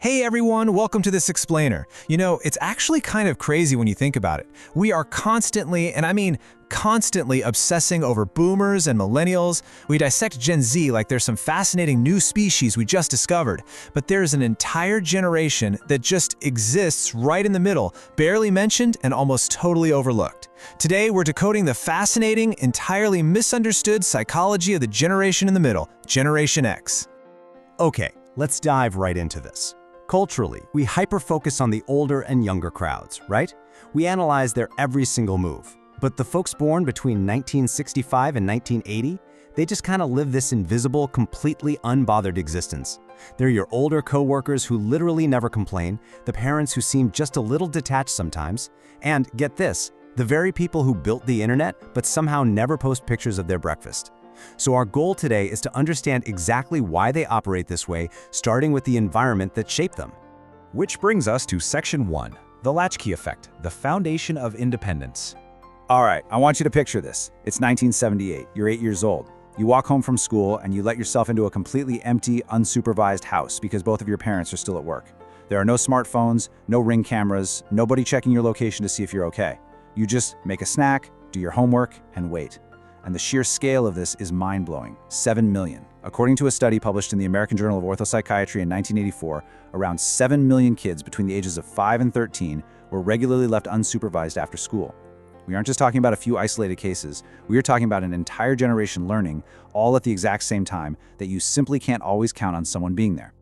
Hey everyone, welcome to This Explainer. You know, it's actually kind of crazy when you think about it. We are constantly, and I mean constantly, obsessing over boomers and millennials. We dissect Gen Z like there's some fascinating new species we just discovered. But there's an entire generation that just exists right in the middle, barely mentioned and almost totally overlooked. Today, we're decoding the fascinating, entirely misunderstood psychology of the generation in the middle, Generation X. Okay, let's dive right into this. Culturally, we hyper-focus on the older and younger crowds, right? We analyze their every single move. But the folks born between 1965 and 1980, they just kind of live this invisible, completely unbothered existence. They're your older coworkers who literally never complain, the parents who seem just a little detached sometimes, and get this, the very people who built the internet but somehow never post pictures of their breakfast. So our goal today is to understand exactly why they operate this way, starting with the environment that shaped them. Which brings us to Section 1, the latchkey effect, the foundation of independence. All right, I want you to picture this. It's 1978. You're 8 years old. You walk home from school and you let yourself into a completely empty, unsupervised house because both of your parents are still at work. There are no smartphones, no Ring cameras, nobody checking your location to see if you're okay. You just make a snack, do your homework, and wait. And the sheer scale of this is mind-blowing. 7 million. According to a study published in the American Journal of Orthopsychiatry in 1984, around 7 million kids between the ages of 5 and 13 were regularly left unsupervised after school. We aren't just talking about a few isolated cases. We are talking about an entire generation learning, all at the exact same time, that you simply can't always count on someone being there.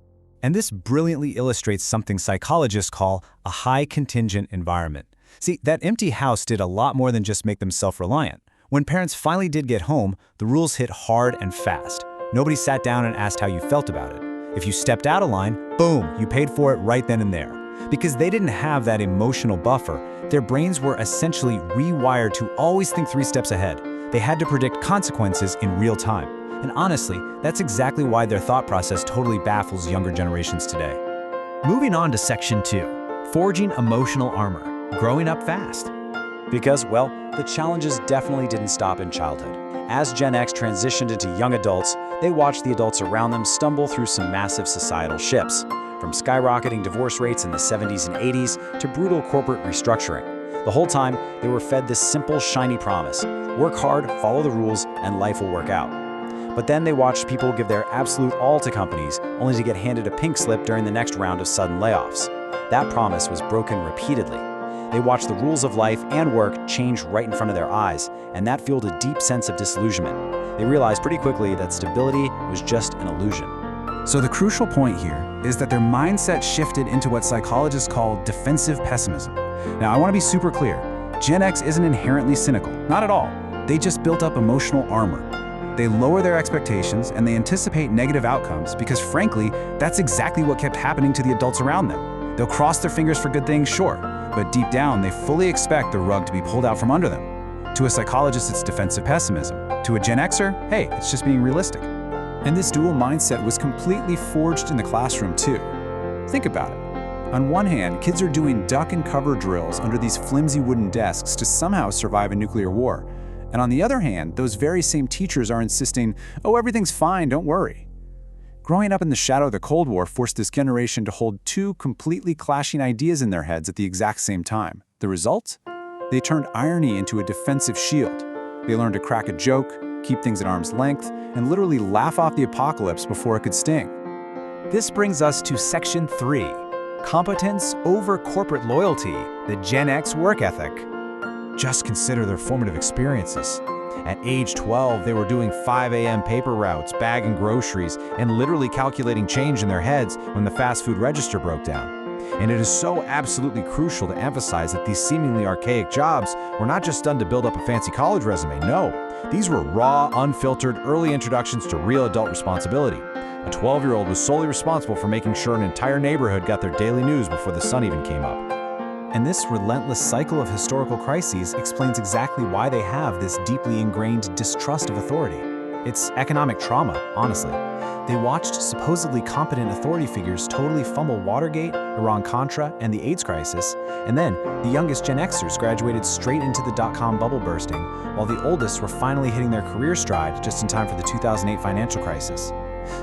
And this brilliantly illustrates something psychologists call a high-contingent environment. See, that empty house did a lot more than just make them self-reliant. When parents finally did get home, the rules hit hard and fast. Nobody sat down and asked how you felt about it. If you stepped out of line, boom, you paid for it right then and there. Because they didn't have that emotional buffer, their brains were essentially rewired to always think 3 steps ahead. They had to predict consequences in real time. And honestly, that's exactly why their thought process totally baffles younger generations today. Moving on to Section 2, forging emotional armor, growing up fast. Because, well, the challenges definitely didn't stop in childhood. As Gen X transitioned into young adults, they watched the adults around them stumble through some massive societal shifts, from skyrocketing divorce rates in the 70s and 80s to brutal corporate restructuring. The whole time, they were fed this simple, shiny promise: work hard, follow the rules, and life will work out. But then they watched people give their absolute all to companies, only to get handed a pink slip during the next round of sudden layoffs. That promise was broken repeatedly. They watched the rules of life and work change right in front of their eyes, and that fueled a deep sense of disillusionment. They realized pretty quickly that stability was just an illusion. So the crucial point here is that their mindset shifted into what psychologists call defensive pessimism. Now, I want to be super clear. Gen X isn't inherently cynical, not at all. They just built up emotional armor. They lower their expectations and they anticipate negative outcomes because, frankly, that's exactly what kept happening to the adults around them. They'll cross their fingers for good things, sure, but deep down, they fully expect the rug to be pulled out from under them. To a psychologist, it's defensive pessimism. To a Gen Xer, hey, it's just being realistic. And this dual mindset was completely forged in the classroom too. Think about it. On one hand, kids are doing duck and cover drills under these flimsy wooden desks to somehow survive a nuclear war. And on the other hand, those very same teachers are insisting, oh, everything's fine, don't worry. Growing up in the shadow of the Cold War forced this generation to hold 2 completely clashing ideas in their heads at the exact same time. The result? They turned irony into a defensive shield. They learned to crack a joke, keep things at arm's length, and literally laugh off the apocalypse before it could sting. This brings us to Section 3, competence over corporate loyalty, the Gen X work ethic. Just consider their formative experiences. At age 12, they were doing 5 a.m. paper routes, bagging groceries, and literally calculating change in their heads when the fast food register broke down. And it is so absolutely crucial to emphasize that these seemingly archaic jobs were not just done to build up a fancy college resume, no. These were raw, unfiltered, early introductions to real adult responsibility. A 12-year-old was solely responsible for making sure an entire neighborhood got their daily news before the sun even came up. And this relentless cycle of historical crises explains exactly why they have this deeply ingrained distrust of authority. It's economic trauma, honestly. They watched supposedly competent authority figures totally fumble Watergate, Iran-Contra, and the AIDS crisis, and then the youngest Gen Xers graduated straight into the dot-com bubble bursting, while the oldest were finally hitting their career stride just in time for the 2008 financial crisis.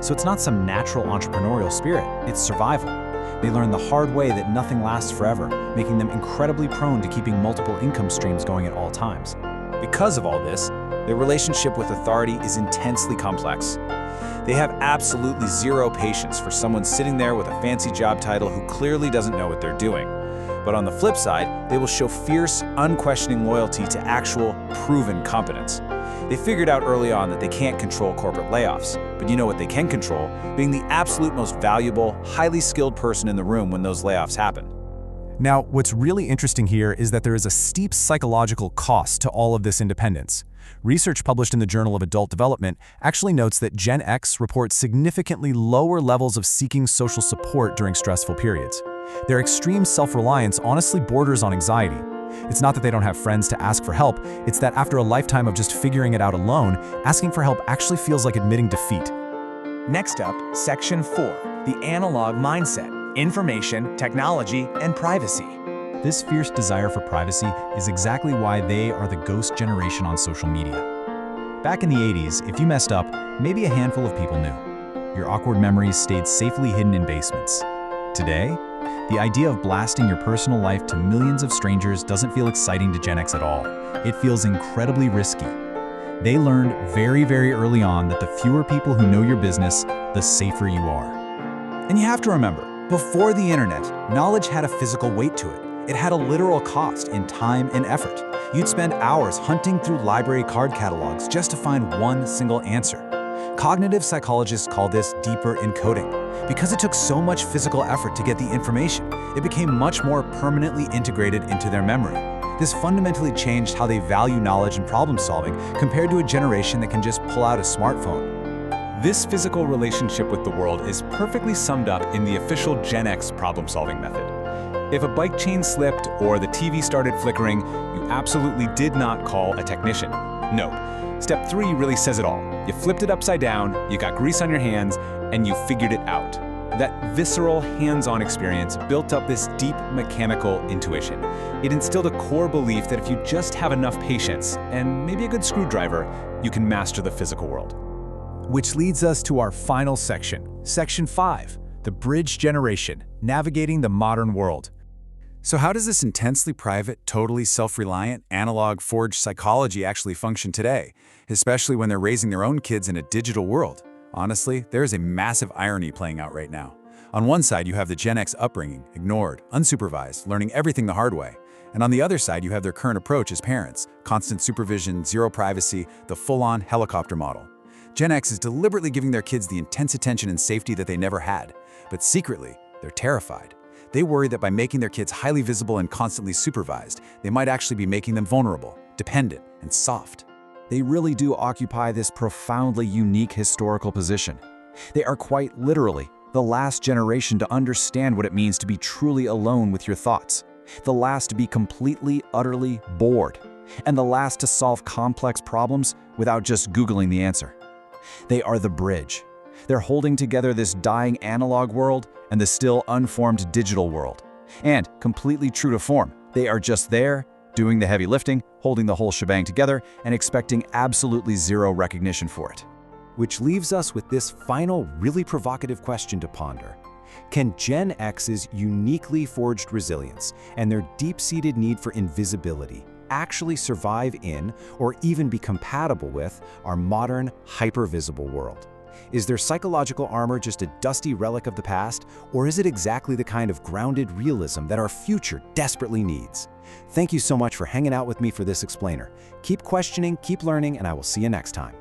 So it's not some natural entrepreneurial spirit, it's survival. They learn the hard way that nothing lasts forever, making them incredibly prone to keeping multiple income streams going at all times. Because of all this, their relationship with authority is intensely complex. They have absolutely zero patience for someone sitting there with a fancy job title who clearly doesn't know what they're doing. But on the flip side, they will show fierce, unquestioning loyalty to actual, proven competence. They figured out early on that they can't control corporate layoffs, but you know what they can control? Being the absolute most valuable, highly skilled person in the room when those layoffs happen. Now, what's really interesting here is that there is a steep psychological cost to all of this independence. Research published in the Journal of Adult Development actually notes that Gen X reports significantly lower levels of seeking social support during stressful periods. Their extreme self-reliance honestly borders on anxiety. It's not that they don't have friends to ask for help, it's that after a lifetime of just figuring it out alone, asking for help actually feels like admitting defeat. Next up, Section 4, the analog mindset, information, technology, and privacy. This fierce desire for privacy is exactly why they are the ghost generation on social media. Back in the 80s, if you messed up, maybe a handful of people knew. Your awkward memories stayed safely hidden in basements. Today, the idea of blasting your personal life to millions of strangers doesn't feel exciting to Gen X at all. It feels incredibly risky. They learned very, very early on that the fewer people who know your business, the safer you are. And you have to remember, before the internet, knowledge had a physical weight to it. It had a literal cost in time and effort. You'd spend hours hunting through library card catalogs just to find one single answer. Cognitive psychologists call this deeper encoding. Because it took so much physical effort to get the information, it became much more permanently integrated into their memory. This fundamentally changed how they value knowledge and problem solving compared to a generation that can just pull out a smartphone. This physical relationship with the world is perfectly summed up in the official Gen X problem-solving method. If a bike chain slipped or the TV started flickering, you absolutely did not call a technician. Nope. Step 3 really says it all. You flipped it upside down, you got grease on your hands, and you figured it out. That visceral, hands-on experience built up this deep mechanical intuition. It instilled a core belief that if you just have enough patience and maybe a good screwdriver, you can master the physical world. Which leads us to our final section, Section 5, the bridge generation, navigating the modern world. So how does this intensely private, totally self-reliant, analog forged psychology actually function today, especially when they're raising their own kids in a digital world? Honestly, there is a massive irony playing out right now. On one side, you have the Gen X upbringing, ignored, unsupervised, learning everything the hard way. And on the other side, you have their current approach as parents, constant supervision, zero privacy, the full-on helicopter model. Gen X is deliberately giving their kids the intense attention and safety that they never had. But secretly, they're terrified. They worry that by making their kids highly visible and constantly supervised, they might actually be making them vulnerable, dependent, and soft. They really do occupy this profoundly unique historical position. They are quite literally the last generation to understand what it means to be truly alone with your thoughts, the last to be completely, utterly bored, and the last to solve complex problems without just Googling the answer. They are the bridge. They're holding together this dying analog world and the still unformed digital world. And, completely true to form, they are just there, doing the heavy lifting, holding the whole shebang together, and expecting absolutely zero recognition for it. Which leaves us with this final, really provocative question to ponder. Can Gen X's uniquely forged resilience and their deep-seated need for invisibility actually survive in, or even be compatible with, our modern, hyper-visible world? Is their psychological armor just a dusty relic of the past, or is it exactly the kind of grounded realism that our future desperately needs? Thank you so much for hanging out with me for this explainer. Keep questioning, keep learning, and I will see you next time.